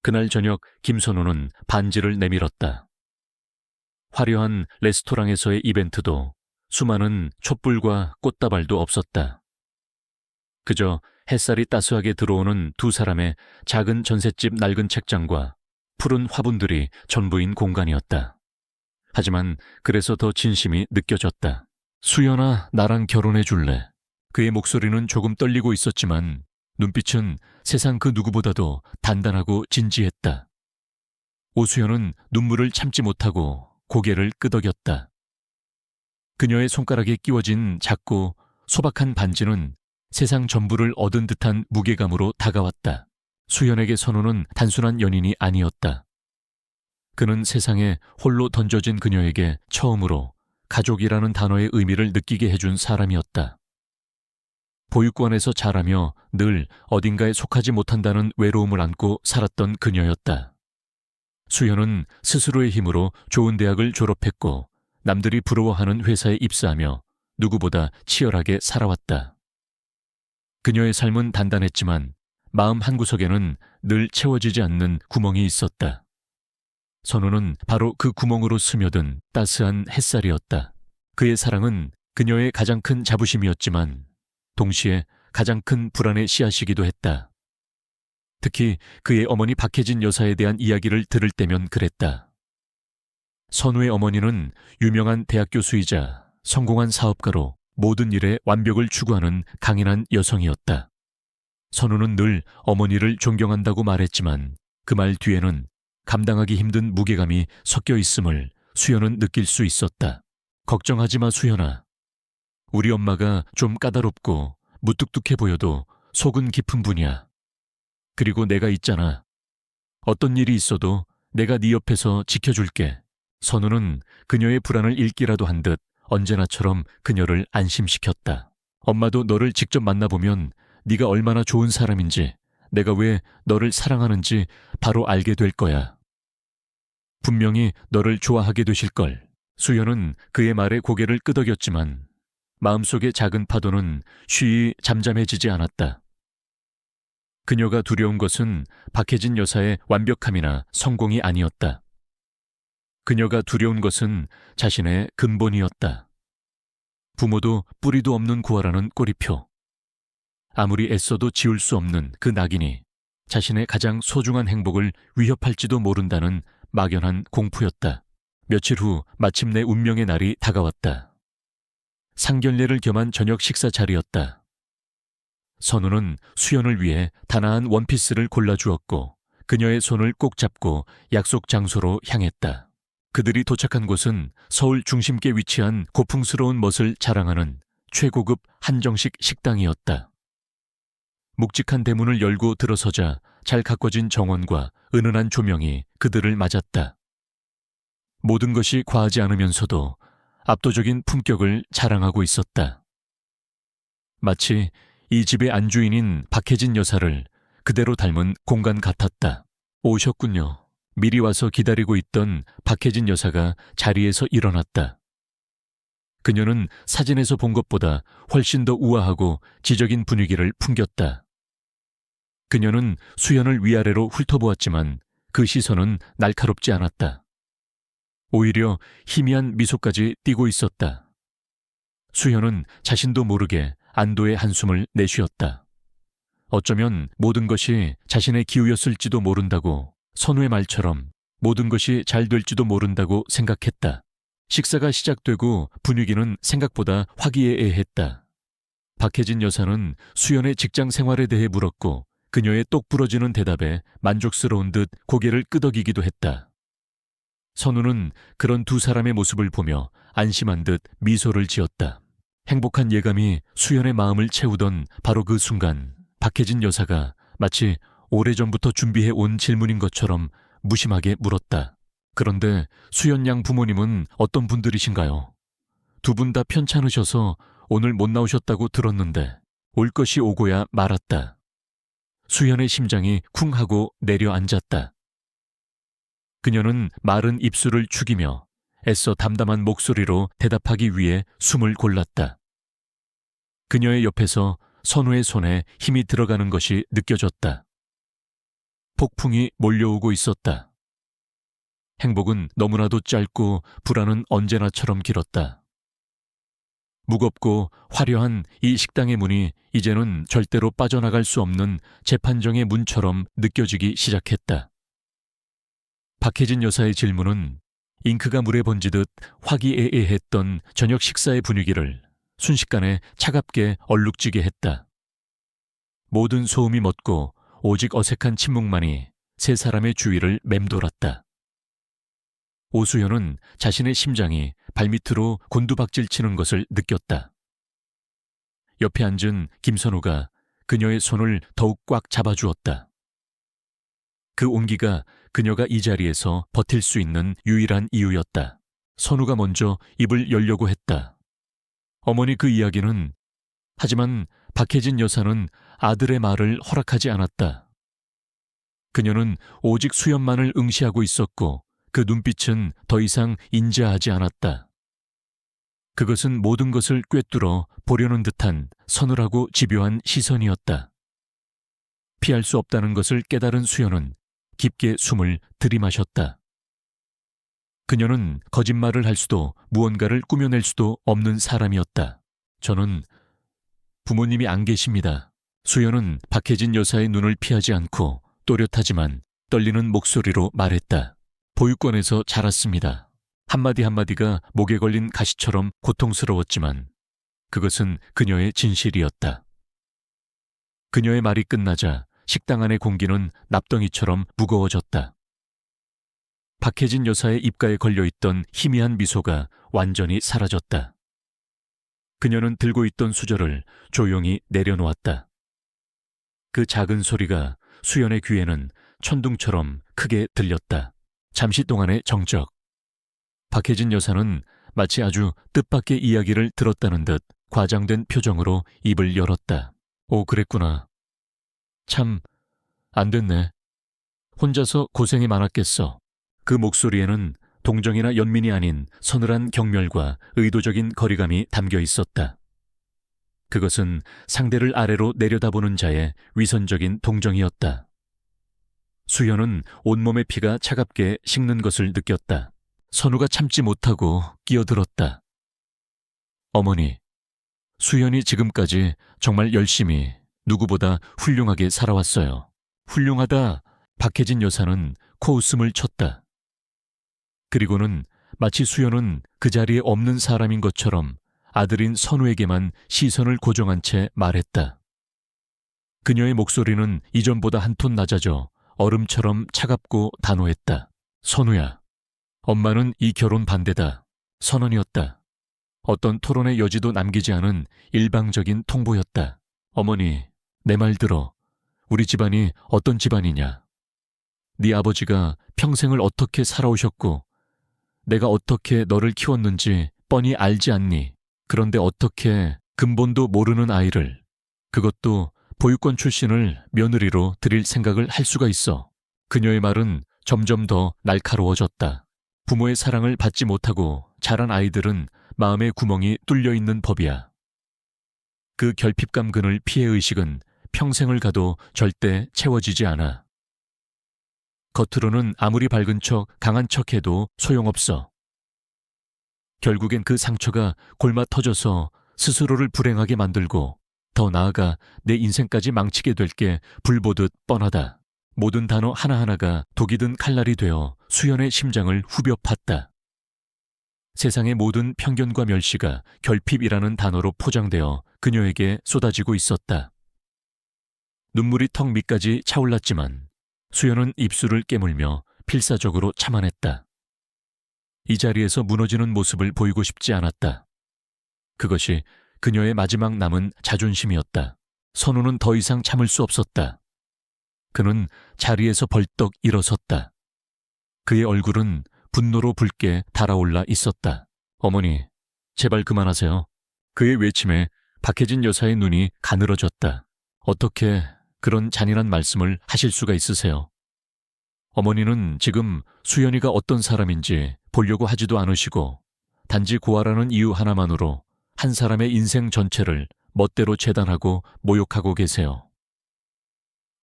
그날 저녁 김선우는 반지를 내밀었다. 화려한 레스토랑에서의 이벤트도 수많은 촛불과 꽃다발도 없었다. 그저 햇살이 따스하게 들어오는 두 사람의 작은 전셋집 낡은 책장과 푸른 화분들이 전부인 공간이었다. 하지만 그래서 더 진심이 느껴졌다. 수연아, 나랑 결혼해 줄래? 그의 목소리는 조금 떨리고 있었지만 눈빛은 세상 그 누구보다도 단단하고 진지했다. 오수연은 눈물을 참지 못하고 고개를 끄덕였다. 그녀의 손가락에 끼워진 작고 소박한 반지는 세상 전부를 얻은 듯한 무게감으로 다가왔다. 수연에게 선우는 단순한 연인이 아니었다. 그는 세상에 홀로 던져진 그녀에게 처음으로 가족이라는 단어의 의미를 느끼게 해준 사람이었다. 보육원에서 자라며 늘 어딘가에 속하지 못한다는 외로움을 안고 살았던 그녀였다. 수연은 스스로의 힘으로 좋은 대학을 졸업했고 남들이 부러워하는 회사에 입사하며 누구보다 치열하게 살아왔다. 그녀의 삶은 단단했지만 마음 한구석에는 늘 채워지지 않는 구멍이 있었다. 선우는 바로 그 구멍으로 스며든 따스한 햇살이었다. 그의 사랑은 그녀의 가장 큰 자부심이었지만 동시에 가장 큰 불안의 씨앗이기도 했다. 특히 그의 어머니 박혜진 여사에 대한 이야기를 들을 때면 그랬다. 선우의 어머니는 유명한 대학 교수이자 성공한 사업가로 모든 일에 완벽을 추구하는 강인한 여성이었다. 선우는 늘 어머니를 존경한다고 말했지만 그 말 뒤에는 감당하기 힘든 무게감이 섞여 있음을 수연은 느낄 수 있었다. 걱정하지 마, 수연아. 우리 엄마가 좀 까다롭고 무뚝뚝해 보여도 속은 깊은 분이야. 그리고 내가 있잖아. 어떤 일이 있어도 내가 네 옆에서 지켜줄게. 선우는 그녀의 불안을 읽기라도 한 듯 언제나처럼 그녀를 안심시켰다. 엄마도 너를 직접 만나보면 네가 얼마나 좋은 사람인지, 내가 왜 너를 사랑하는지 바로 알게 될 거야. 분명히 너를 좋아하게 되실걸. 수연은 그의 말에 고개를 끄덕였지만 마음속의 작은 파도는 쉬이 잠잠해지지 않았다. 그녀가 두려운 것은 박혜진 여사의 완벽함이나 성공이 아니었다. 그녀가 두려운 것은 자신의 근본이었다. 부모도 뿌리도 없는 구하라는 꼬리표. 아무리 애써도 지울 수 없는 그 낙인이 자신의 가장 소중한 행복을 위협할지도 모른다는 막연한 공포였다. 며칠 후 마침내 운명의 날이 다가왔다. 상견례를 겸한 저녁 식사 자리였다. 선우는 수연을 위해 단아한 원피스를 골라주었고 그녀의 손을 꼭 잡고 약속 장소로 향했다. 그들이 도착한 곳은 서울 중심께 위치한 고풍스러운 멋을 자랑하는 최고급 한정식 식당이었다. 묵직한 대문을 열고 들어서자 잘 가꿔진 정원과 은은한 조명이 그들을 맞았다. 모든 것이 과하지 않으면서도 압도적인 품격을 자랑하고 있었다. 마치 이 집의 안주인인 박혜진 여사를 그대로 닮은 공간 같았다. 오셨군요. 미리 와서 기다리고 있던 박혜진 여사가 자리에서 일어났다. 그녀는 사진에서 본 것보다 훨씬 더 우아하고 지적인 분위기를 풍겼다. 그녀는 수연을 위아래로 훑어보았지만 그 시선은 날카롭지 않았다. 오히려 희미한 미소까지 띠고 있었다. 수연은 자신도 모르게 안도의 한숨을 내쉬었다. 어쩌면 모든 것이 자신의 기우였을지도 모른다고, 선우의 말처럼 모든 것이 잘 될지도 모른다고 생각했다. 식사가 시작되고 분위기는 생각보다 화기애애했다. 박혜진 여사는 수연의 직장 생활에 대해 물었고 그녀의 똑 부러지는 대답에 만족스러운 듯 고개를 끄덕이기도 했다. 선우는 그런 두 사람의 모습을 보며 안심한 듯 미소를 지었다. 행복한 예감이 수연의 마음을 채우던 바로 그 순간 박혜진 여사가 마치 오래전부터 준비해 온 질문인 것처럼 무심하게 물었다. 그런데 수연 양 부모님은 어떤 분들이신가요? 두 분 다 편찮으셔서 오늘 못 나오셨다고 들었는데 올 것이 오고야 말았다. 수연의 심장이 쿵 하고 내려앉았다. 그녀는 마른 입술을 축이며 애써 담담한 목소리로 대답하기 위해 숨을 골랐다. 그녀의 옆에서 선우의 손에 힘이 들어가는 것이 느껴졌다. 폭풍이 몰려오고 있었다. 행복은 너무나도 짧고 불안은 언제나처럼 길었다. 무겁고 화려한 이 식당의 문이 이제는 절대로 빠져나갈 수 없는 재판정의 문처럼 느껴지기 시작했다. 박혜진 여사의 질문은 잉크가 물에 번지듯 화기애애했던 저녁 식사의 분위기를 순식간에 차갑게 얼룩지게 했다. 모든 소음이 멎고 오직 어색한 침묵만이 세 사람의 주위를 맴돌았다. 오수연은 자신의 심장이 발밑으로 곤두박질 치는 것을 느꼈다. 옆에 앉은 김선우가 그녀의 손을 더욱 꽉 잡아주었다. 그 온기가 그녀가 이 자리에서 버틸 수 있는 유일한 이유였다. 선우가 먼저 입을 열려고 했다. 어머니 그 이야기는, 하지만 박혜진 여사는 아들의 말을 허락하지 않았다. 그녀는 오직 수연만을 응시하고 있었고 그 눈빛은 더 이상 인자하지 않았다. 그것은 모든 것을 꿰뚫어 보려는 듯한 서늘하고 집요한 시선이었다. 피할 수 없다는 것을 깨달은 수연은 깊게 숨을 들이마셨다. 그녀는 거짓말을 할 수도 무언가를 꾸며낼 수도 없는 사람이었다. 저는 부모님이 안 계십니다. 수연은 박혜진 여사의 눈을 피하지 않고 또렷하지만 떨리는 목소리로 말했다. 보육원에서 자랐습니다. 한마디 한마디가 목에 걸린 가시처럼 고통스러웠지만 그것은 그녀의 진실이었다. 그녀의 말이 끝나자 식당 안의 공기는 납덩이처럼 무거워졌다. 박혜진 여사의 입가에 걸려있던 희미한 미소가 완전히 사라졌다. 그녀는 들고 있던 수저를 조용히 내려놓았다. 그 작은 소리가 수연의 귀에는 천둥처럼 크게 들렸다. 잠시 동안의 정적. 박혜진 여사는 마치 아주 뜻밖의 이야기를 들었다는 듯 과장된 표정으로 입을 열었다. 오, 그랬구나. 참, 안 됐네. 혼자서 고생이 많았겠어. 그 목소리에는 동정이나 연민이 아닌 서늘한 경멸과 의도적인 거리감이 담겨 있었다. 그것은 상대를 아래로 내려다보는 자의 위선적인 동정이었다. 수연은 온몸의 피가 차갑게 식는 것을 느꼈다. 선우가 참지 못하고 끼어들었다. 어머니, 수연이 지금까지 정말 열심히 누구보다 훌륭하게 살아왔어요. 훌륭하다. 박혜진 여사는 코웃음을 쳤다. 그리고는 마치 수연은 그 자리에 없는 사람인 것처럼 아들인 선우에게만 시선을 고정한 채 말했다. 그녀의 목소리는 이전보다 한 톤 낮아져 얼음처럼 차갑고 단호했다. 선우야, 엄마는 이 결혼 반대다. 선언이었다. 어떤 토론의 여지도 남기지 않은 일방적인 통보였다. 어머니, 내 말 들어. 우리 집안이 어떤 집안이냐. 네 아버지가 평생을 어떻게 살아오셨고 내가 어떻게 너를 키웠는지 뻔히 알지 않니? 그런데 어떻게 근본도 모르는 아이를, 그것도 보육원 출신을 며느리로 들일 생각을 할 수가 있어. 그녀의 말은 점점 더 날카로워졌다. 부모의 사랑을 받지 못하고 자란 아이들은 마음의 구멍이 뚫려 있는 법이야. 그 결핍감 그늘 피해 의식은 평생을 가도 절대 채워지지 않아. 겉으로는 아무리 밝은 척, 강한 척해도 소용없어. 결국엔 그 상처가 골마 터져서 스스로를 불행하게 만들고 더 나아가 내 인생까지 망치게 될 게 불보듯 뻔하다. 모든 단어 하나하나가 독이 든 칼날이 되어 수연의 심장을 후벼 팠다. 세상의 모든 편견과 멸시가 결핍이라는 단어로 포장되어 그녀에게 쏟아지고 있었다. 눈물이 턱 밑까지 차올랐지만 수연은 입술을 깨물며 필사적으로 참아냈다. 이 자리에서 무너지는 모습을 보이고 싶지 않았다. 그것이 그녀의 마지막 남은 자존심이었다. 선우는 더 이상 참을 수 없었다. 그는 자리에서 벌떡 일어섰다. 그의 얼굴은 분노로 붉게 달아올라 있었다. 어머니, 제발 그만하세요. 그의 외침에 박혜진 여사의 눈이 가늘어졌다. 어떻게 그런 잔인한 말씀을 하실 수가 있으세요? 어머니는 지금 수연이가 어떤 사람인지 보려고 하지도 않으시고 단지 고아라는 이유 하나만으로 한 사람의 인생 전체를 멋대로 재단하고 모욕하고 계세요.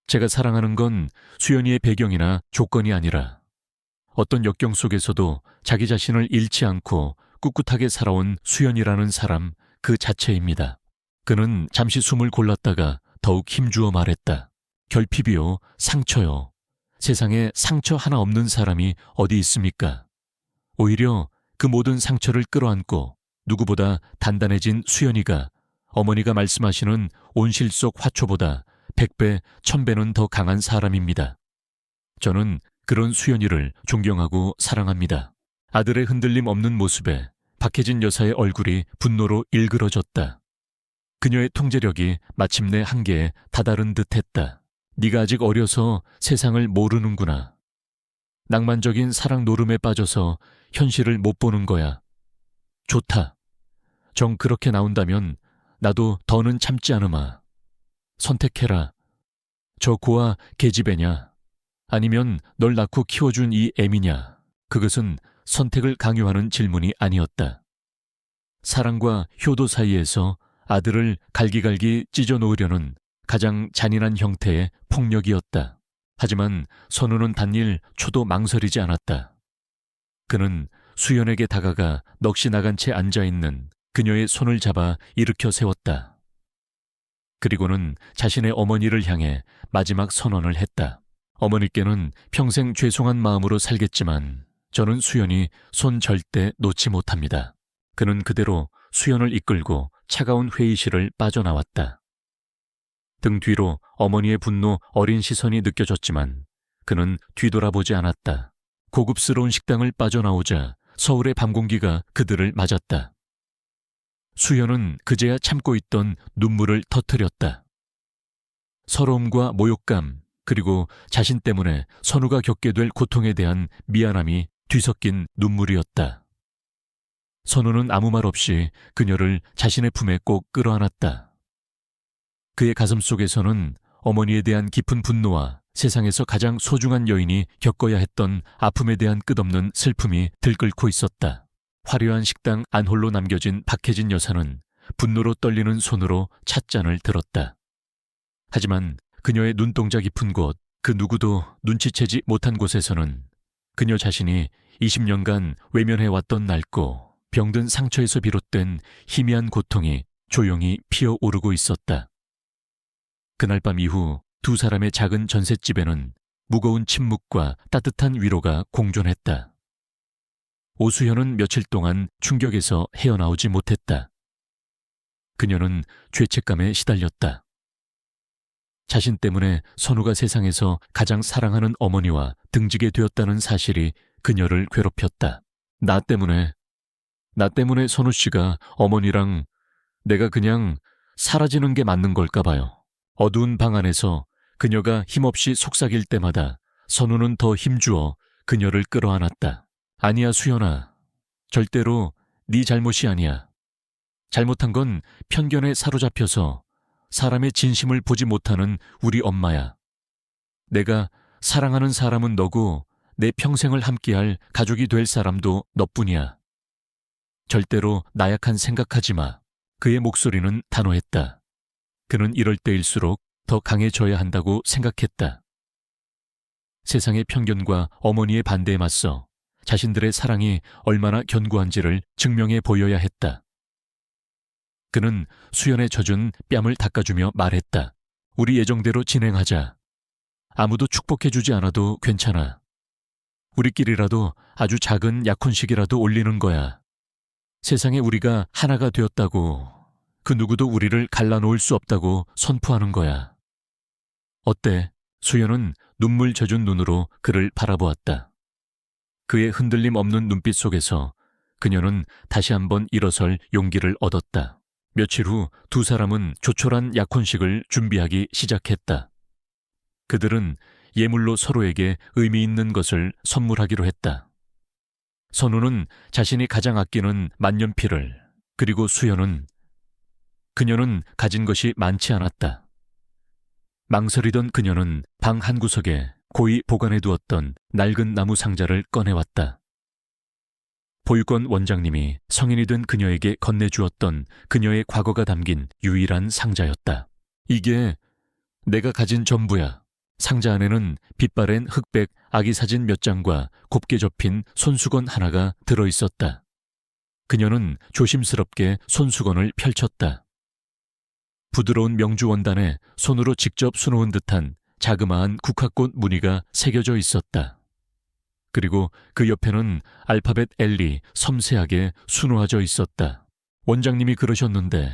제가 사랑하는 건 수연이의 배경이나 조건이 아니라 어떤 역경 속에서도 자기 자신을 잃지 않고 꿋꿋하게 살아온 수연이라는 사람 그 자체입니다. 그는 잠시 숨을 골랐다가 더욱 힘주어 말했다. 결핍이요, 상처요. 세상에 상처 하나 없는 사람이 어디 있습니까? 오히려 그 모든 상처를 끌어안고 누구보다 단단해진 수연이가 어머니가 말씀하시는 온실 속 화초보다 100배, 1000배는 더 강한 사람입니다. 저는 그런 수연이를 존경하고 사랑합니다. 아들의 흔들림 없는 모습에 박혜진 여사의 얼굴이 분노로 일그러졌다. 그녀의 통제력이 마침내 한계에 다다른 듯했다. 네가 아직 어려서 세상을 모르는구나. 낭만적인 사랑 노름에 빠져서 현실을 못 보는 거야. 좋다. 정 그렇게 나온다면 나도 더는 참지 않으마. 선택해라. 저 고아 계집애냐? 아니면 널 낳고 키워준 이 애미냐? 그것은 선택을 강요하는 질문이 아니었다. 사랑과 효도 사이에서 아들을 갈기갈기 찢어놓으려는 가장 잔인한 형태의 폭력이었다. 하지만 선우는 단일 초도 망설이지 않았다. 그는 수연에게 다가가 넋이 나간 채 앉아있는 그녀의 손을 잡아 일으켜 세웠다. 그리고는 자신의 어머니를 향해 마지막 선언을 했다. 어머니께는 평생 죄송한 마음으로 살겠지만 저는 수연이 손 절대 놓지 못합니다. 그는 그대로 수연을 이끌고 차가운 회의실을 빠져나왔다. 등 뒤로 어머니의 분노 어린 시선이 느껴졌지만 그는 뒤돌아보지 않았다. 고급스러운 식당을 빠져나오자 서울의 밤 공기가 그들을 맞았다. 수연은 그제야 참고 있던 눈물을 터뜨렸다. 서러움과 모욕감 그리고 자신 때문에 선우가 겪게 될 고통에 대한 미안함이 뒤섞인 눈물이었다. 선우는 아무 말 없이 그녀를 자신의 품에 꼭 끌어안았다. 그의 가슴 속에서는 어머니에 대한 깊은 분노와 세상에서 가장 소중한 여인이 겪어야 했던 아픔에 대한 끝없는 슬픔이 들끓고 있었다. 화려한 식당 안홀로 남겨진 박혜진 여사는 분노로 떨리는 손으로 찻잔을 들었다. 하지만 그녀의 눈동자 깊은 곳, 그 누구도 눈치채지 못한 곳에서는 그녀 자신이 20년간 외면해왔던 낡고 병든 상처에서 비롯된 희미한 고통이 조용히 피어오르고 있었다. 그날 밤 이후 두 사람의 작은 전셋집에는 무거운 침묵과 따뜻한 위로가 공존했다. 오수연은 며칠 동안 충격에서 헤어나오지 못했다. 그녀는 죄책감에 시달렸다. 자신 때문에 선우가 세상에서 가장 사랑하는 어머니와 등지게 되었다는 사실이 그녀를 괴롭혔다. 나 때문에 선우 씨가 어머니랑 내가 그냥 사라지는 게 맞는 걸까 봐요. 어두운 방 안에서 그녀가 힘없이 속삭일 때마다 선우는 더 힘주어 그녀를 끌어안았다. 아니야 수연아. 절대로 네 잘못이 아니야. 잘못한 건 편견에 사로잡혀서 사람의 진심을 보지 못하는 우리 엄마야. 내가 사랑하는 사람은 너고 내 평생을 함께할 가족이 될 사람도 너뿐이야. 절대로 나약한 생각하지 마. 그의 목소리는 단호했다. 그는 이럴 때일수록 더 강해져야 한다고 생각했다. 세상의 편견과 어머니의 반대에 맞서 자신들의 사랑이 얼마나 견고한지를 증명해 보여야 했다. 그는 수연에 젖은 뺨을 닦아주며 말했다. 우리 예정대로 진행하자. 아무도 축복해주지 않아도 괜찮아. 우리끼리라도 아주 작은 약혼식이라도 올리는 거야. 세상에 우리가 하나가 되었다고, 그 누구도 우리를 갈라놓을 수 없다고 선포하는 거야. 어때? 수연은 눈물 젖은 눈으로 그를 바라보았다. 그의 흔들림 없는 눈빛 속에서 그녀는 다시 한번 일어설 용기를 얻었다. 며칠 후 두 사람은 조촐한 약혼식을 준비하기 시작했다. 그들은 예물로 서로에게 의미 있는 것을 선물하기로 했다. 선우는 자신이 가장 아끼는 만년필을, 그리고 수연은 그녀는 가진 것이 많지 않았다. 망설이던 그녀는 방 한구석에 고이 보관해 두었던 낡은 나무 상자를 꺼내왔다. 보육원 원장님이 성인이 된 그녀에게 건네주었던 그녀의 과거가 담긴 유일한 상자였다. 이게 내가 가진 전부야. 상자 안에는 빛바랜 흑백 아기 사진 몇 장과 곱게 접힌 손수건 하나가 들어있었다. 그녀는 조심스럽게 손수건을 펼쳤다. 부드러운 명주 원단에 손으로 직접 수놓은 듯한 자그마한 국화꽃 무늬가 새겨져 있었다. 그리고 그 옆에는 알파벳 L이 섬세하게 수놓아져 있었다. 원장님이 그러셨는데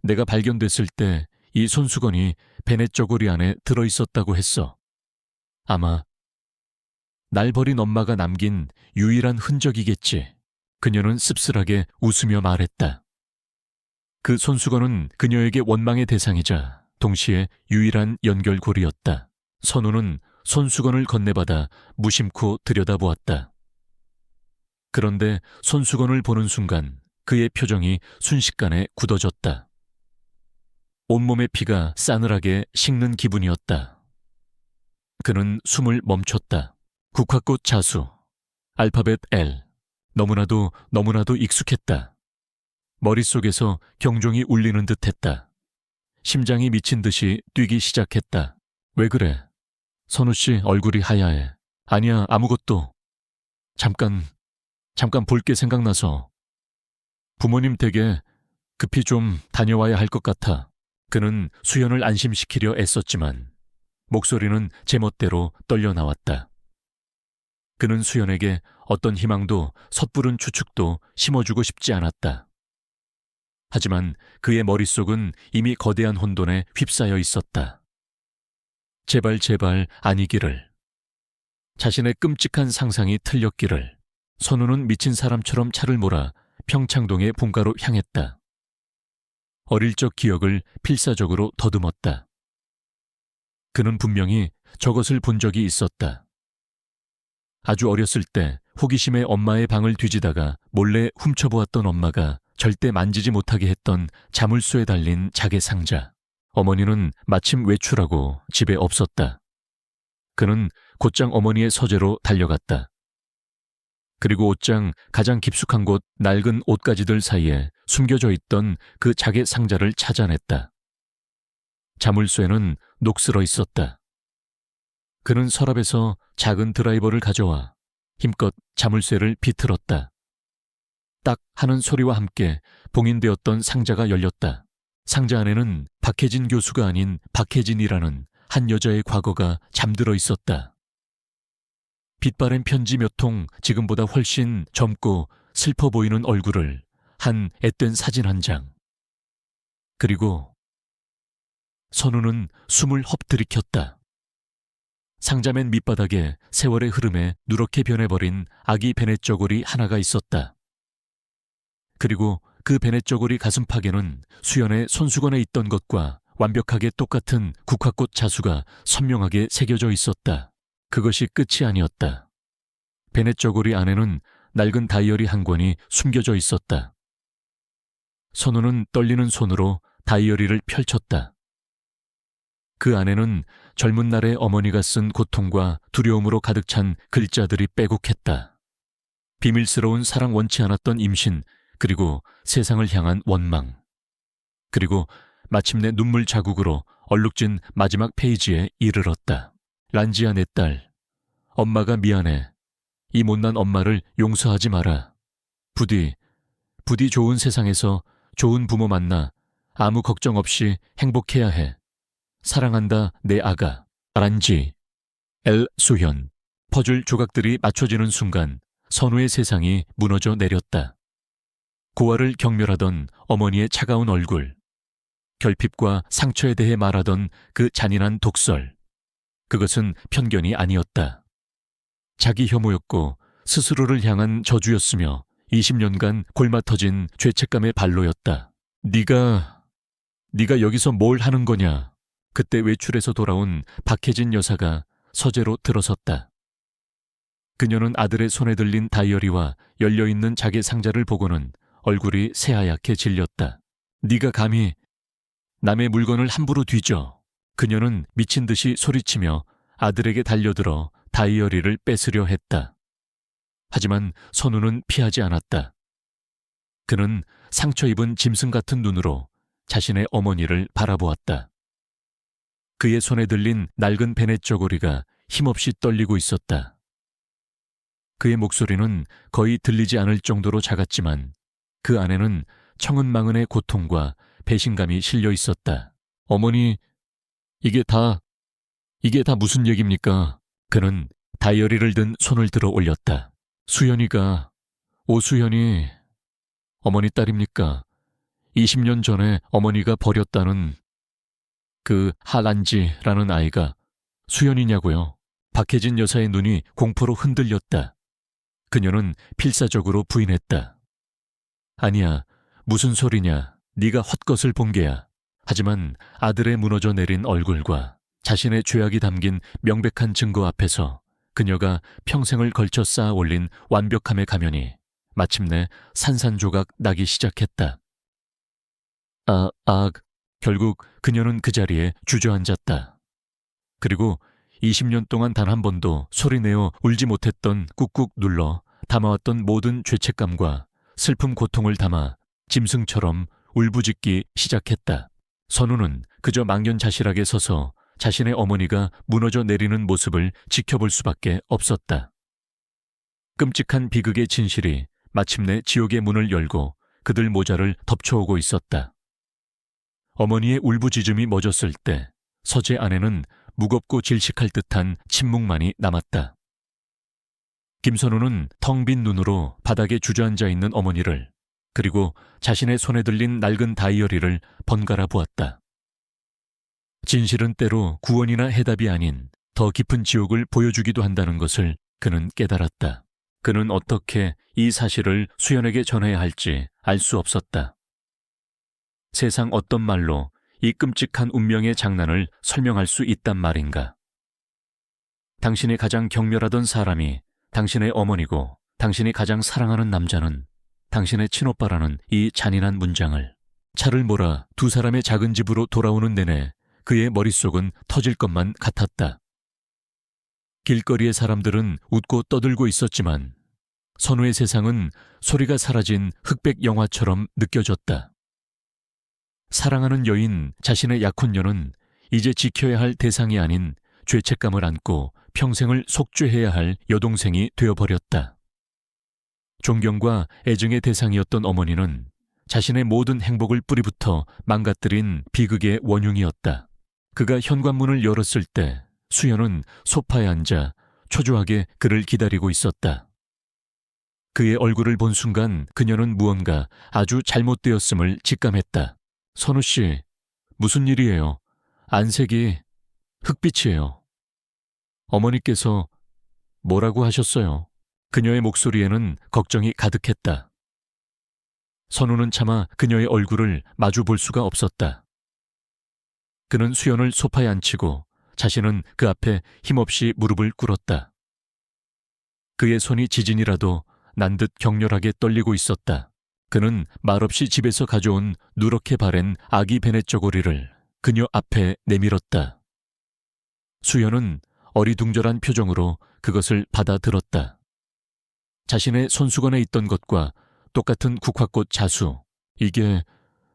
내가 발견됐을 때 이 손수건이 베넷 저고리 안에 들어있었다고 했어. 아마 날 버린 엄마가 남긴 유일한 흔적이겠지. 그녀는 씁쓸하게 웃으며 말했다. 그 손수건은 그녀에게 원망의 대상이자 동시에 유일한 연결고리였다. 선우는 손수건을 건네받아 무심코 들여다보았다. 그런데 손수건을 보는 순간 그의 표정이 순식간에 굳어졌다. 온몸의 피가 싸늘하게 식는 기분이었다. 그는 숨을 멈췄다. 국화꽃 자수, 알파벳 L, 너무나도 익숙했다. 머릿속에서 경종이 울리는 듯했다. 심장이 미친 듯이 뛰기 시작했다. 왜 그래? 선우 씨 얼굴이 하얗해. 아니야, 아무것도. 잠깐 볼 게 생각나서. 부모님 댁에 급히 좀 다녀와야 할 것 같아. 그는 수연을 안심시키려 애썼지만 목소리는 제멋대로 떨려 나왔다. 그는 수연에게 어떤 희망도 섣부른 추측도 심어주고 싶지 않았다. 하지만 그의 머릿속은 이미 거대한 혼돈에 휩싸여 있었다. 제발 아니기를. 자신의 끔찍한 상상이 틀렸기를. 선우는 미친 사람처럼 차를 몰아 평창동의 본가로 향했다. 어릴 적 기억을 필사적으로 더듬었다. 그는 분명히 저것을 본 적이 있었다. 아주 어렸을 때 호기심에 엄마의 방을 뒤지다가 몰래 훔쳐보았던 엄마가 절대 만지지 못하게 했던 자물쇠에 달린 자개 상자. 어머니는 마침 외출하고 집에 없었다. 그는 곧장 어머니의 서재로 달려갔다. 그리고 옷장 가장 깊숙한 곳 낡은 옷가지들 사이에 숨겨져 있던 그 자개 상자를 찾아냈다. 자물쇠는 녹슬어 있었다. 그는 서랍에서 작은 드라이버를 가져와 힘껏 자물쇠를 비틀었다. 딱 하는 소리와 함께 봉인되었던 상자가 열렸다. 상자 안에는 박혜진 교수가 아닌 박혜진이라는 한 여자의 과거가 잠들어 있었다. 빛바랜 편지 몇 통 지금보다 훨씬 젊고 슬퍼 보이는 얼굴을 한 앳된 사진 한 장. 그리고 선우는 숨을 헛들이켰다. 상자 맨 밑바닥에 세월의 흐름에 누렇게 변해버린 아기 베넷 저고리 하나가 있었다. 그리고 그 베넷 저고리 가슴팍에는 수연의 손수건에 있던 것과 완벽하게 똑같은 국화꽃 자수가 선명하게 새겨져 있었다. 그것이 끝이 아니었다. 베넷 저고리 안에는 낡은 다이어리 한 권이 숨겨져 있었다. 선우는 떨리는 손으로 다이어리를 펼쳤다. 그 안에는 젊은 날의 어머니가 쓴 고통과 두려움으로 가득 찬 글자들이 빼곡했다. 비밀스러운 사랑 원치 않았던 임신, 그리고 세상을 향한 원망. 그리고 마침내 눈물 자국으로 얼룩진 마지막 페이지에 이르렀다. 란지야 내 딸, 엄마가 미안해. 이 못난 엄마를 용서하지 마라. 부디 좋은 세상에서 좋은 부모 만나 아무 걱정 없이 행복해야 해. 사랑한다 내 아가. 란지, L 수현. 퍼즐 조각들이 맞춰지는 순간 선우의 세상이 무너져 내렸다. 고아를 경멸하던 어머니의 차가운 얼굴, 결핍과 상처에 대해 말하던 그 잔인한 독설. 그것은 편견이 아니었다. 자기 혐오였고 스스로를 향한 저주였으며 20년간 골마터진 죄책감의 발로였다. 네가 여기서 뭘 하는 거냐? 그때 외출해서 돌아온 박혜진 여사가 서재로 들어섰다. 그녀는 아들의 손에 들린 다이어리와 열려있는 자개 상자를 보고는 얼굴이 새하얗게 질렸다. 네가 감히 남의 물건을 함부로 뒤져. 그녀는 미친 듯이 소리치며 아들에게 달려들어 다이어리를 뺏으려 했다. 하지만 선우는 피하지 않았다. 그는 상처 입은 짐승 같은 눈으로 자신의 어머니를 바라보았다. 그의 손에 들린 낡은 베넷 저고리가 힘없이 떨리고 있었다. 그의 목소리는 거의 들리지 않을 정도로 작았지만 그 안에는 청은망은의 고통과 배신감이 실려 있었다. 어머니, 이게 다 무슨 얘기입니까? 그는 다이어리를 든 손을 들어 올렸다. 수연이가, 오수연이 어머니 딸입니까? 20년 전에 어머니가 버렸다는 그 하란지라는 아이가 수연이냐고요? 박혜진 여사의 눈이 공포로 흔들렸다. 그녀는 필사적으로 부인했다. 아니야, 무슨 소리냐. 네가 헛것을 본 게야. 하지만 아들의 무너져 내린 얼굴과 자신의 죄악이 담긴 명백한 증거 앞에서 그녀가 평생을 걸쳐 쌓아 올린 완벽함의 가면이 마침내 산산조각 나기 시작했다. 결국 그녀는 그 자리에 주저앉았다. 그리고 20년 동안 단 한 번도 소리내어 울지 못했던 꾹꾹 눌러 담아왔던 모든 죄책감과 슬픔 고통을 담아 짐승처럼 울부짖기 시작했다. 선우는 그저 망연자실하게 서서 자신의 어머니가 무너져 내리는 모습을 지켜볼 수밖에 없었다. 끔찍한 비극의 진실이 마침내 지옥의 문을 열고 그들 모자를 덮쳐오고 있었다. 어머니의 울부짖음이 멎었을 때 서재 안에는 무겁고 질식할 듯한 침묵만이 남았다. 김선우는 텅 빈 눈으로 바닥에 주저앉아 있는 어머니를, 그리고 자신의 손에 들린 낡은 다이어리를 번갈아 보았다. 진실은 때로 구원이나 해답이 아닌 더 깊은 지옥을 보여주기도 한다는 것을 그는 깨달았다. 그는 어떻게 이 사실을 수연에게 전해야 할지 알 수 없었다. 세상 어떤 말로 이 끔찍한 운명의 장난을 설명할 수 있단 말인가. 당신이 가장 경멸하던 사람이 당신의 어머니고 당신이 가장 사랑하는 남자는 당신의 친오빠라는 이 잔인한 문장을 차를 몰아 두 사람의 작은 집으로 돌아오는 내내 그의 머릿속은 터질 것만 같았다. 길거리의 사람들은 웃고 떠들고 있었지만 선우의 세상은 소리가 사라진 흑백 영화처럼 느껴졌다. 사랑하는 여인 자신의 약혼녀는 이제 지켜야 할 대상이 아닌 죄책감을 안고 평생을 속죄해야 할 여동생이 되어버렸다. 존경과 애증의 대상이었던 어머니는 자신의 모든 행복을 뿌리부터 망가뜨린 비극의 원흉이었다. 그가 현관문을 열었을 때 수연은 소파에 앉아 초조하게 그를 기다리고 있었다. 그의 얼굴을 본 순간 그녀는 무언가 아주 잘못되었음을 직감했다. 선우 씨, 무슨 일이에요? 안색이 흑빛이에요. 어머니께서 뭐라고 하셨어요? 그녀의 목소리에는 걱정이 가득했다. 선우는 차마 그녀의 얼굴을 마주 볼 수가 없었다. 그는 수연을 소파에 앉히고 자신은 그 앞에 힘없이 무릎을 꿇었다. 그의 손이 지진이라도 난 듯 격렬하게 떨리고 있었다. 그는 말없이 집에서 가져온 누렇게 바랜 아기 베넷 저고리를 그녀 앞에 내밀었다. 수연은 어리둥절한 표정으로 그것을 받아들었다. 자신의 손수건에 있던 것과 똑같은 국화꽃 자수. 이게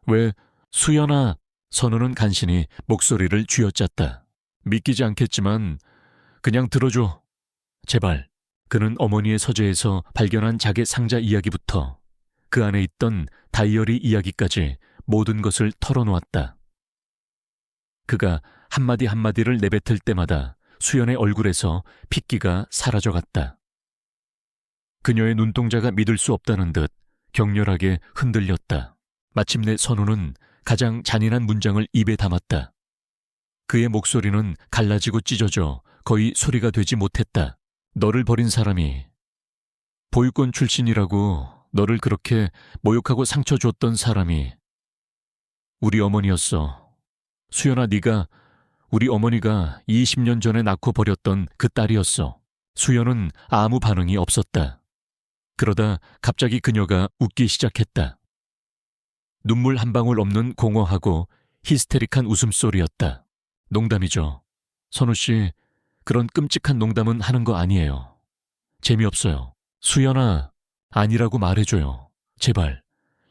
왜 수연아? 선우는 간신히 목소리를 쥐어짰다. 믿기지 않겠지만 그냥 들어줘. 제발. 그는 어머니의 서재에서 발견한 자개 상자 이야기부터 그 안에 있던 다이어리 이야기까지 모든 것을 털어놓았다. 그가 한마디 한마디를 내뱉을 때마다 수연의 얼굴에서 핏기가 사라져갔다. 그녀의 눈동자가 믿을 수 없다는 듯 격렬하게 흔들렸다. 마침내 선우는 가장 잔인한 문장을 입에 담았다. 그의 목소리는 갈라지고 찢어져 거의 소리가 되지 못했다. 너를 버린 사람이 보육원 출신이라고 너를 그렇게 모욕하고 상처 줬던 사람이 우리 어머니였어. 수연아, 네가 우리 어머니가 20년 전에 낳고 버렸던 그 딸이었어. 수연은 아무 반응이 없었다. 그러다 갑자기 그녀가 웃기 시작했다. 눈물 한 방울 없는 공허하고 히스테릭한 웃음소리였다. 농담이죠. 선우 씨, 그런 끔찍한 농담은 하는 거 아니에요. 재미없어요. 수연아, 아니라고 말해줘요. 제발.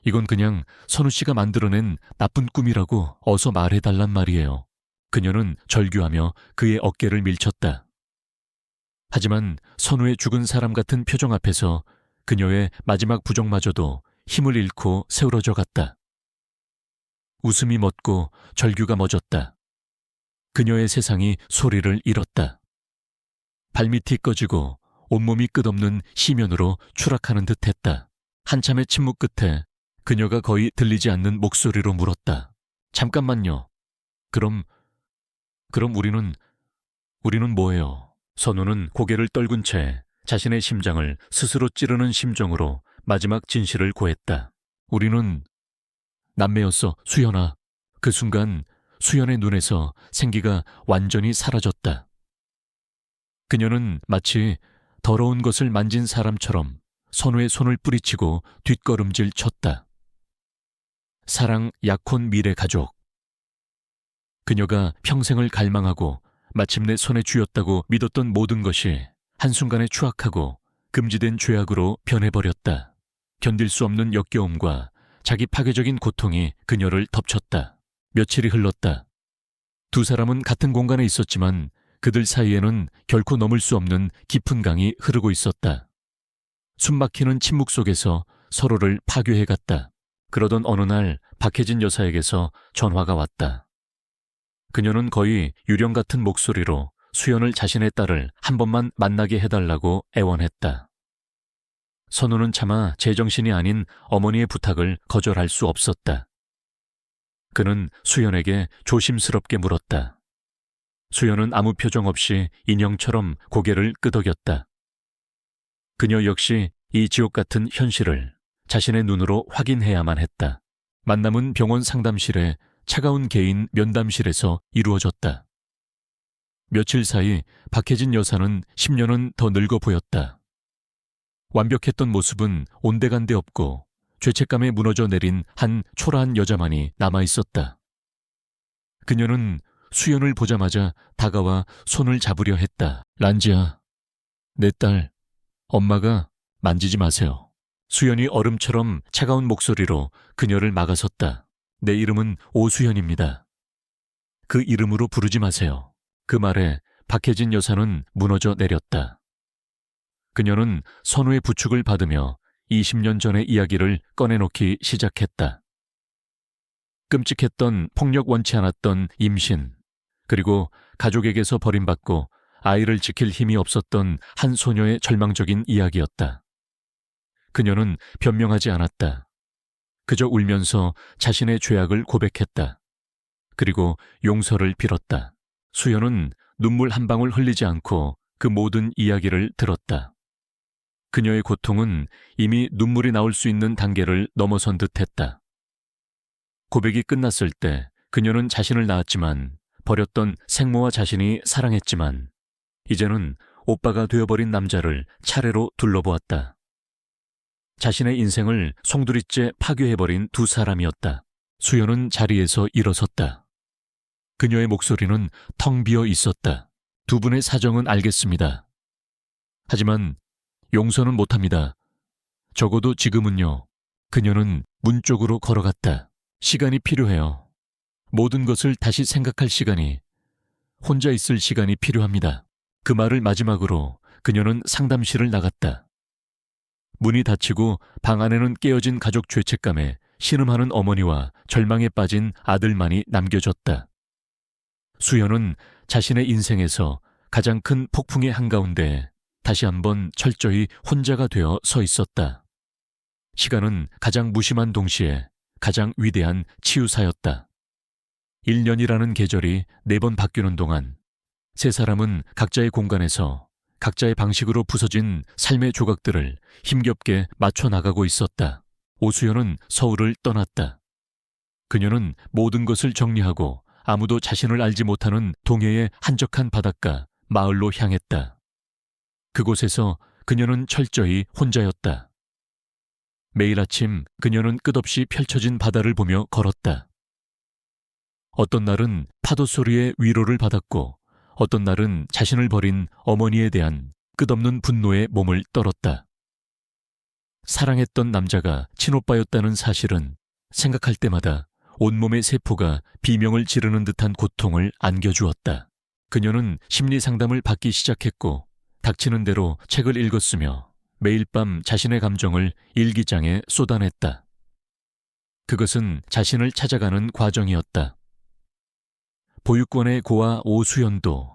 이건 그냥 선우 씨가 만들어낸 나쁜 꿈이라고 어서 말해달란 말이에요. 그녀는 절규하며 그의 어깨를 밀쳤다. 하지만 선우의 죽은 사람 같은 표정 앞에서 그녀의 마지막 부정마저도 힘을 잃고 세우러져 갔다. 웃음이 멎고 절규가 멎었다. 그녀의 세상이 소리를 잃었다. 발밑이 꺼지고 온몸이 끝없는 시면으로 추락하는 듯했다. 한참의 침묵 끝에 그녀가 거의 들리지 않는 목소리로 물었다. 잠깐만요. 그럼 우리는 뭐예요? 선우는 고개를 떨군 채 자신의 심장을 스스로 찌르는 심정으로 마지막 진실을 고했다. 우리는 남매였어, 수연아. 그 순간 수연의 눈에서 생기가 완전히 사라졌다. 그녀는 마치 더러운 것을 만진 사람처럼 선우의 손을 뿌리치고 뒷걸음질 쳤다. 사랑 약혼 미래 가족. 그녀가 평생을 갈망하고 마침내 손에 쥐었다고 믿었던 모든 것이 한순간에 추악하고 금지된 죄악으로 변해버렸다. 견딜 수 없는 역겨움과 자기 파괴적인 고통이 그녀를 덮쳤다. 며칠이 흘렀다. 두 사람은 같은 공간에 있었지만 그들 사이에는 결코 넘을 수 없는 깊은 강이 흐르고 있었다. 숨막히는 침묵 속에서 서로를 파괴해갔다. 그러던 어느 날 박혜진 여사에게서 전화가 왔다. 그녀는 거의 유령 같은 목소리로 수연을 자신의 딸을 한 번만 만나게 해달라고 애원했다. 선우는 차마 제정신이 아닌 어머니의 부탁을 거절할 수 없었다. 그는 수연에게 조심스럽게 물었다. 수연은 아무 표정 없이 인형처럼 고개를 끄덕였다. 그녀 역시 이 지옥 같은 현실을 자신의 눈으로 확인해야만 했다. 만남은 병원 상담실에 차가운 개인 면담실에서 이루어졌다. 며칠 사이 박혜진 여사는 10년은 더 늙어 보였다. 완벽했던 모습은 온데간데 없고 죄책감에 무너져 내린 한 초라한 여자만이 남아있었다. 그녀는 수연을 보자마자 다가와 손을 잡으려 했다. 란지야, 내 딸, 엄마가 만지지 마세요. 수연이 얼음처럼 차가운 목소리로 그녀를 막아섰다. 내 이름은 오수연입니다. 그 이름으로 부르지 마세요. 그 말에 박혜진 여사는 무너져 내렸다. 그녀는 선우의 부축을 받으며 20년 전의 이야기를 꺼내놓기 시작했다. 끔찍했던 폭력 원치 않았던 임신, 그리고 가족에게서 버림받고 아이를 지킬 힘이 없었던 한 소녀의 절망적인 이야기였다. 그녀는 변명하지 않았다. 그저 울면서 자신의 죄악을 고백했다. 그리고 용서를 빌었다. 수연은 눈물 한 방울 흘리지 않고 그 모든 이야기를 들었다. 그녀의 고통은 이미 눈물이 나올 수 있는 단계를 넘어선 듯했다. 고백이 끝났을 때 그녀는 자신을 낳았지만 버렸던 생모와 자신이 사랑했지만 이제는 오빠가 되어버린 남자를 차례로 둘러보았다. 자신의 인생을 송두리째 파괴해버린 두 사람이었다. 수연은 자리에서 일어섰다. 그녀의 목소리는 텅 비어 있었다. 두 분의 사정은 알겠습니다. 하지만 용서는 못합니다. 적어도 지금은요. 그녀는 문 쪽으로 걸어갔다. 시간이 필요해요. 모든 것을 다시 생각할 시간이, 혼자 있을 시간이 필요합니다. 그 말을 마지막으로 그녀는 상담실을 나갔다. 문이 닫히고 방 안에는 깨어진 가족 죄책감에 신음하는 어머니와 절망에 빠진 아들만이 남겨졌다. 수연은 자신의 인생에서 가장 큰 폭풍의 한가운데 다시 한번 철저히 혼자가 되어 서 있었다. 시간은 가장 무심한 동시에 가장 위대한 치유사였다. 1년이라는 계절이 4번 바뀌는 동안 세 사람은 각자의 공간에서 각자의 방식으로 부서진 삶의 조각들을 힘겹게 맞춰 나가고 있었다. 오수연은 서울을 떠났다. 그녀는 모든 것을 정리하고 아무도 자신을 알지 못하는 동해의 한적한 바닷가 마을로 향했다. 그곳에서 그녀는 철저히 혼자였다. 매일 아침 그녀는 끝없이 펼쳐진 바다를 보며 걸었다. 어떤 날은 파도 소리에 위로를 받았고 어떤 날은 자신을 버린 어머니에 대한 끝없는 분노에 몸을 떨었다. 사랑했던 남자가 친오빠였다는 사실은 생각할 때마다 온몸의 세포가 비명을 지르는 듯한 고통을 안겨주었다. 그녀는 심리 상담을 받기 시작했고 닥치는 대로 책을 읽었으며 매일 밤 자신의 감정을 일기장에 쏟아냈다. 그것은 자신을 찾아가는 과정이었다. 보육원의 고아 오수연도,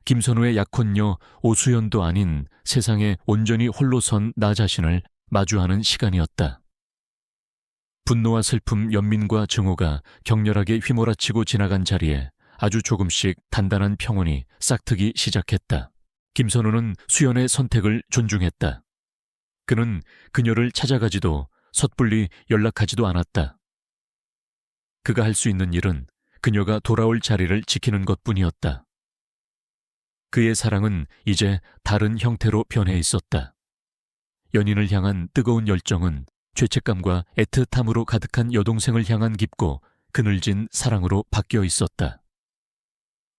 김선우의 약혼녀 오수연도 아닌 세상에 온전히 홀로 선 나 자신을 마주하는 시간이었다. 분노와 슬픔, 연민과 증오가 격렬하게 휘몰아치고 지나간 자리에 아주 조금씩 단단한 평온이 싹트기 시작했다. 김선우는 수연의 선택을 존중했다. 그는 그녀를 찾아가지도 섣불리 연락하지도 않았다. 그가 할 수 있는 일은 그녀가 돌아올 자리를 지키는 것뿐이었다. 그의 사랑은 이제 다른 형태로 변해 있었다. 연인을 향한 뜨거운 열정은 죄책감과 애틋함으로 가득한 여동생을 향한 깊고 그늘진 사랑으로 바뀌어 있었다.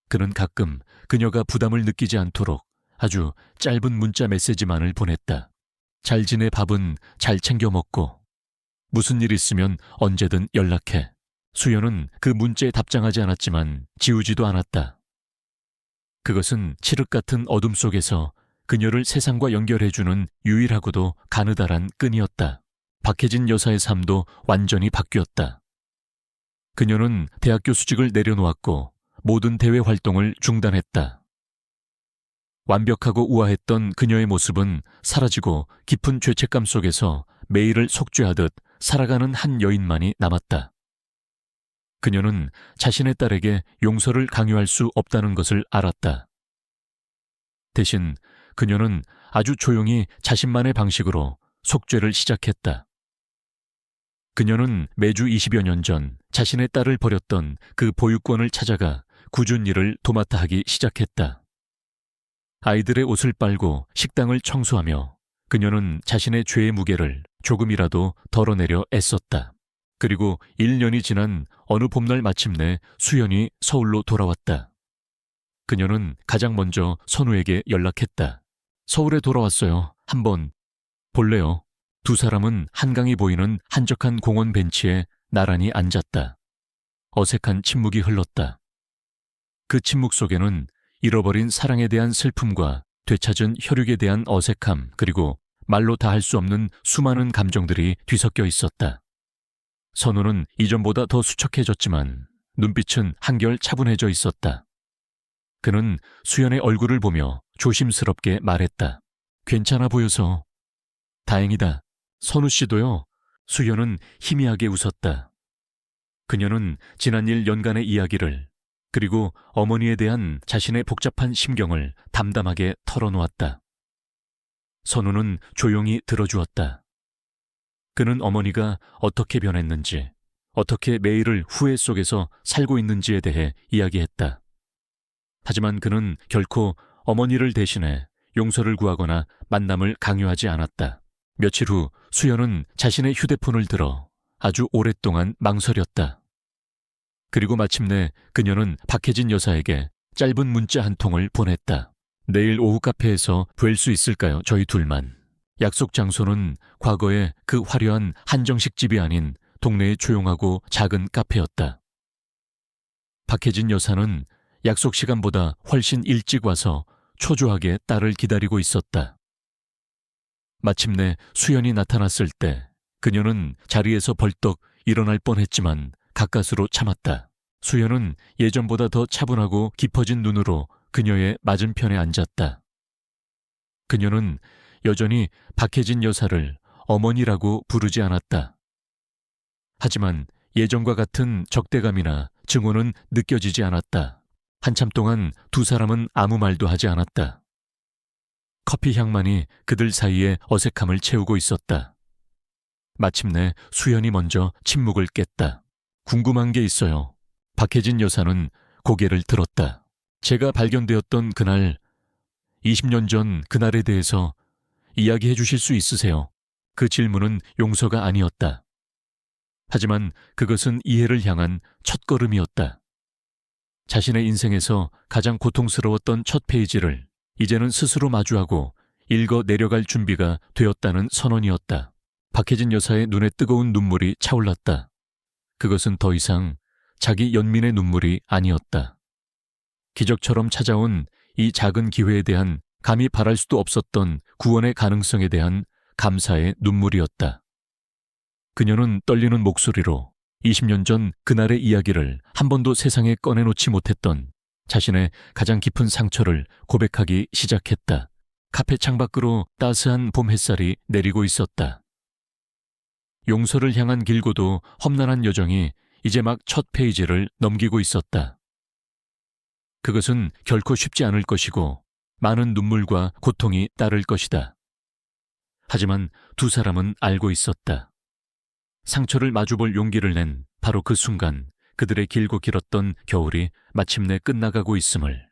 그는 가끔 그녀가 부담을 느끼지 않도록 아주 짧은 문자 메시지만을 보냈다. 잘 지내, 밥은 잘 챙겨 먹고, 무슨 일 있으면 언제든 연락해. 수연은 그 문자에 답장하지 않았지만 지우지도 않았다. 그것은 칠흑 같은 어둠 속에서 그녀를 세상과 연결해주는 유일하고도 가느다란 끈이었다. 박혜진 여사의 삶도 완전히 바뀌었다. 그녀는 대학교 수직을 내려놓았고 모든 대외 활동을 중단했다. 완벽하고 우아했던 그녀의 모습은 사라지고 깊은 죄책감 속에서 매일을 속죄하듯 살아가는 한 여인만이 남았다. 그녀는 자신의 딸에게 용서를 강요할 수 없다는 것을 알았다. 대신 그녀는 아주 조용히 자신만의 방식으로 속죄를 시작했다. 그녀는 매주 20여 년 전 자신의 딸을 버렸던 그 보육원을 찾아가 꾸준히 일을 도맡아 하기 시작했다. 아이들의 옷을 빨고 식당을 청소하며 그녀는 자신의 죄의 무게를 조금이라도 덜어내려 애썼다. 그리고 1년이 지난 어느 봄날 마침내 수연이 서울로 돌아왔다. 그녀는 가장 먼저 선우에게 연락했다. 서울에 돌아왔어요. 한번 볼래요? 두 사람은 한강이 보이는 한적한 공원 벤치에 나란히 앉았다. 어색한 침묵이 흘렀다. 그 침묵 속에는 잃어버린 사랑에 대한 슬픔과 되찾은 혈육에 대한 어색함, 그리고 말로 다 할 수 없는 수많은 감정들이 뒤섞여 있었다. 선우는 이전보다 더 수척해졌지만 눈빛은 한결 차분해져 있었다. 그는 수연의 얼굴을 보며 조심스럽게 말했다. 괜찮아 보여서. 다행이다. 선우 씨도요. 수연은 희미하게 웃었다. 그녀는 지난 일 연간의 이야기를, 그리고 어머니에 대한 자신의 복잡한 심경을 담담하게 털어놓았다. 선우는 조용히 들어주었다. 그는 어머니가 어떻게 변했는지, 어떻게 매일을 후회 속에서 살고 있는지에 대해 이야기했다. 하지만 그는 결코 어머니를 대신해 용서를 구하거나 만남을 강요하지 않았다. 며칠 후 수연은 자신의 휴대폰을 들어 아주 오랫동안 망설였다. 그리고 마침내 그녀는 박혜진 여사에게 짧은 문자 한 통을 보냈다. 내일 오후 카페에서 뵐 수 있을까요? 저희 둘만. 약속 장소는 과거의 그 화려한 한정식 집이 아닌 동네의 조용하고 작은 카페였다. 박혜진 여사는 약속 시간보다 훨씬 일찍 와서 초조하게 딸을 기다리고 있었다. 마침내 수연이 나타났을 때 그녀는 자리에서 벌떡 일어날 뻔했지만 가까스로 참았다. 수연은 예전보다 더 차분하고 깊어진 눈으로 그녀의 맞은편에 앉았다. 그녀는 여전히 박혜진 여사를 어머니라고 부르지 않았다. 하지만 예전과 같은 적대감이나 증오는 느껴지지 않았다. 한참 동안 두 사람은 아무 말도 하지 않았다. 커피 향만이 그들 사이의 어색함을 채우고 있었다. 마침내 수연이 먼저 침묵을 깼다. 궁금한 게 있어요. 박혜진 여사는 고개를 들었다. 제가 발견되었던 그날, 20년 전 그날에 대해서 이야기해 주실 수 있으세요? 그 질문은 용서가 아니었다. 하지만 그것은 이해를 향한 첫걸음이었다. 자신의 인생에서 가장 고통스러웠던 첫 페이지를 이제는 스스로 마주하고 읽어 내려갈 준비가 되었다는 선언이었다. 박혜진 여사의 눈에 뜨거운 눈물이 차올랐다. 그것은 더 이상 자기 연민의 눈물이 아니었다. 기적처럼 찾아온 이 작은 기회에 대한 감히 바랄 수도 없었던 구원의 가능성에 대한 감사의 눈물이었다. 그녀는 떨리는 목소리로 20년 전 그날의 이야기를 한 번도 세상에 꺼내놓지 못했던 자신의 가장 깊은 상처를 고백하기 시작했다. 카페 창밖으로 따스한 봄 햇살이 내리고 있었다. 용서를 향한 길고도 험난한 여정이 이제 막 첫 페이지를 넘기고 있었다. 그것은 결코 쉽지 않을 것이고 많은 눈물과 고통이 따를 것이다. 하지만 두 사람은 알고 있었다. 상처를 마주볼 용기를 낸 바로 그 순간 그들의 길고 길었던 겨울이 마침내 끝나가고 있음을.